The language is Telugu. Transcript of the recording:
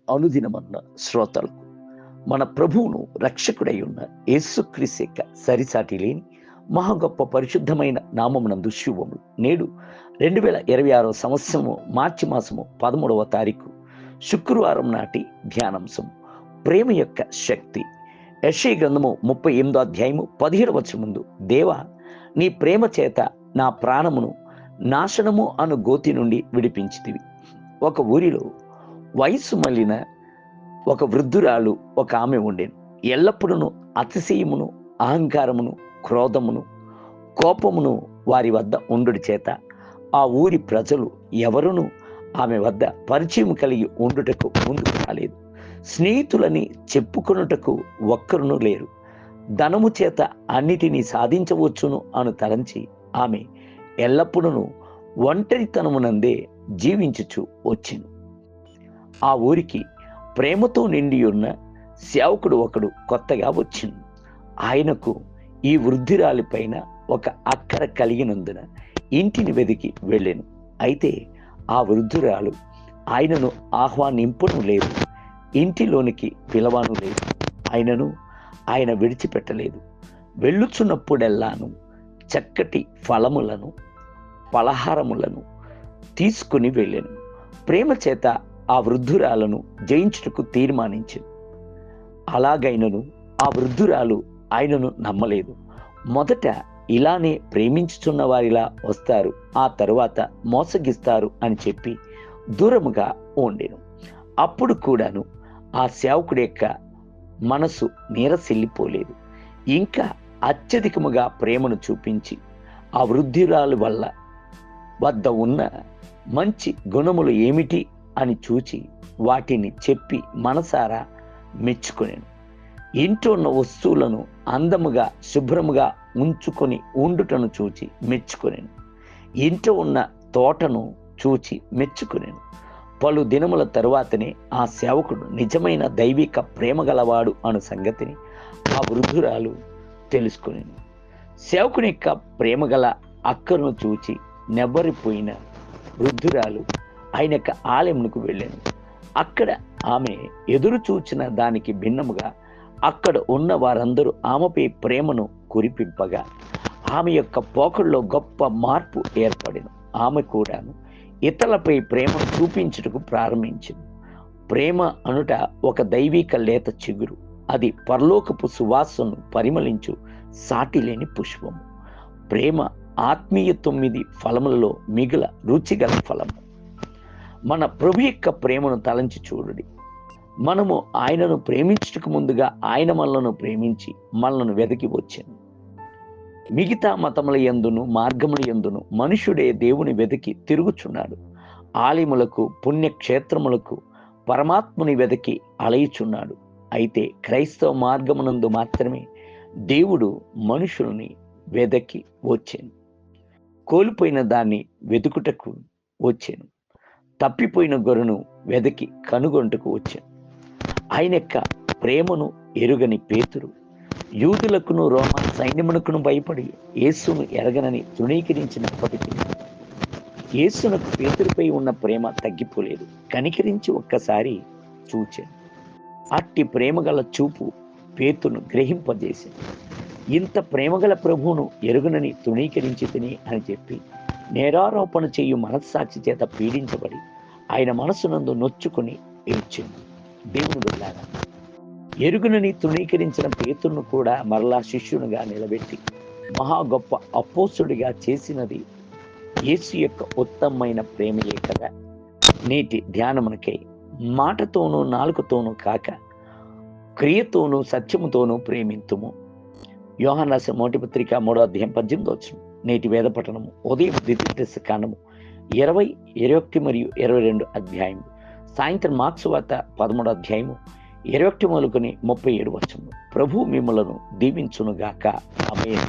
అనుదినమన్న శ్రోతలకు మన ప్రభువును రక్షకుడై ఉన్న యేసుక్రీస్తు యొక్క సరిసాటి లేని మహా గొప్ప పరిశుద్ధమైన నామమునందు శుభములు. నేడు 2026 సంవత్సరము మార్చి మాసము 13వ తారీఖు శుక్రవారం నాటి ధ్యానాంశం ప్రేమ యొక్క శక్తి. యెషయా గ్రంథము 38వ అధ్యాయము 17వ వచనం ముందు, దేవా నీ ప్రేమ చేత నా ప్రాణమును నాశనము అను గోతి నుండి విడిపించితివి. ఒక ఊరిలో వయసు మళ్ళిన ఒక వృద్ధురాలు ఒక ఆమె ఉండేను. ఎల్లప్పుడూ అతిశయమును, అహంకారమును, క్రోధమును, కోపమును వారి వద్ద ఉండుడి చేత ఆ ఊరి ప్రజలు ఎవరునూ ఆమె వద్ద పరిచయం కలిగి ఉండుటకు ముందుకు రాలేదు. స్నేహితులని చెప్పుకొనుటకు ఒక్కరునూ లేరు. ధనము చేత అన్నిటినీ సాధించవచ్చును అను తలంచి ఆమె ఎల్లప్పుడూ ఒంటరితనమునందే జీవించుచు వచ్చింది. ఆ ఊరికి ప్రేమతో నిండి ఉన్న సేవకుడు ఒకడు కొత్తగా వచ్చింది. ఆయనకు ఈ వృద్ధురాలి పైన ఒక అక్కర కలిగినందున ఇంటిని వెదికి వెళ్ళాను. అయితే ఆ వృద్ధురాలు ఆయనను ఆహ్వానింపను లేదు, ఇంటిలోనికి పిలవను లేదు. ఆయన విడిచిపెట్టలేదు. వెళ్ళుచున్నప్పుడెల్లాను చక్కటి ఫలములను, పలహారములను తీసుకుని వెళ్ళాను. ప్రేమ చేత ఆ వృద్ధురాలను జయించుటకు తీర్మానించింది. అలాగైనను ఆ వృద్ధురాలు ఆయనను నమ్మలేదు. మొదట ఇలానే ప్రేమించుచున్న వారిలా వస్తారు, ఆ తరువాత మోసగిస్తారు అని చెప్పి దూరముగా ఉండెను. అప్పుడు కూడాను ఆ సేవకుడి యొక్క మనసు నీరసిల్లిపోలేదు. ఇంకా అత్యధికముగా ప్రేమను చూపించి ఆ వృద్ధురాలు వద్ద ఉన్న మంచి గుణములు ఏమిటి అని చూచి వాటిని చెప్పి మనసారా మెచ్చుకొనెను. ఇంట్లో ఉన్న వస్తువులను అందముగా శుభ్రముగా ఉంచుకొని ఉండుటను చూచి మెచ్చుకొనెను. ఇంట్లో ఉన్న తోటను చూచి మెచ్చుకొనెను. పలు దినముల తరువాతనే ఆ సేవకుడు నిజమైన దైవిక ప్రేమ గలవాడు అను సంగతిని ఆ వృద్ధురాలు తెలుసుకొనెను. సేవకుని యొక్క ప్రేమ గల అక్కను చూచి నెవ్వరిపోయిన వృద్ధురాలు ఆయన యొక్క ఆలయమునకు వెళ్ళాను. అక్కడ ఆమె ఎదురు చూచిన దానికి భిన్నముగా అక్కడ ఉన్న వారందరూ ఆమెపై ప్రేమను కురిపింపగా ఆమె యొక్క పోకడలో గొప్ప మార్పు ఏర్పడిన. ఆమె కూడాను ఇతరులపై ప్రేమను చూపించుటకు ప్రారంభించింది. ప్రేమ అనుట ఒక దైవిక లేత చిగురు. అది పరలోకపు సువాసనను పరిమళించు సాటిలేని పుష్పము. ప్రేమ ఆత్మీయ 9 ఫలములలో మిగుల రుచిగల ఫలము. మన ప్రభు యొక్క ప్రేమను తలంచి చూడుడి. మనము ఆయనను ప్రేమించుటకు ముందుగా ఆయన మనలను ప్రేమించి మనలను వెతికి వచ్చాను. మిగతా మతముల యందును మార్గముల యందును మనుషుడే దేవుని వెతికి తిరుగుచున్నాడు. ఆలయములకు, పుణ్యక్షేత్రములకు పరమాత్ముని వెతికి అలయుచున్నాడు. అయితే క్రైస్తవ మార్గమునందు మాత్రమే దేవుడు మనుషుల్ని వెతికి వచ్చాను. కోల్పోయిన దాన్ని వెతుకుటకు వచ్చాను. తప్పిపోయిన గొర్రెను వెదకి కనుగొంటకు వచ్చాను. ఆయన యొక్క ప్రేమను ఎరుగని పేతురు యూదులకును రోమా సైన్యమునకును భయపడి యేసును ఎరగనని తృణీకరించినప్పటికీ యేసునకు పేతురుపై ఉన్న ప్రేమ తగ్గిపోలేదు. కనికరించి ఒక్కసారి చూచాను. అట్టి ప్రేమగల చూపు పేతును గ్రహింపజేసింది. ఇంత ప్రేమగల ప్రభువును ఎరుగనని తృణీకరించి తిని అని చెప్పి నేరారోపణ చేయు మనస్సాక్షి చేత పీడించబడి ఆయన మనసునందు నొచ్చుకొని ఏడ్చింది. దేవుని బిడ్డలారా, ఎరుగునని తృణీకరించిన పేతురును కూడా మరలా శిష్యునిగా నిలబెట్టి మహా గొప్ప అపోస్తుడిగా చేసినది యేసు యొక్క ఉత్తమమైన ప్రేమయే కదా. నేటి ధ్యానమునకై మాటతోనూ నాలుకతోనూ కాక క్రియతోనూ సత్యముతోనూ ప్రేమింతుము. యోహాను రాసిన మొదటి పత్రిక 3వ అధ్యాయం 18వ వచనం. నేటి వేద పఠనము ఉదయం ద్వితీయ కాండము 20, 21 మరియు 22 అధ్యాయము. సాయంత్రం మార్క్స్ వార్త 13వ అధ్యాయము 21 మొదలుకొని 37 వచనము. ప్రభు మిమ్మలను దీవించునుగాక. ఆమేన్.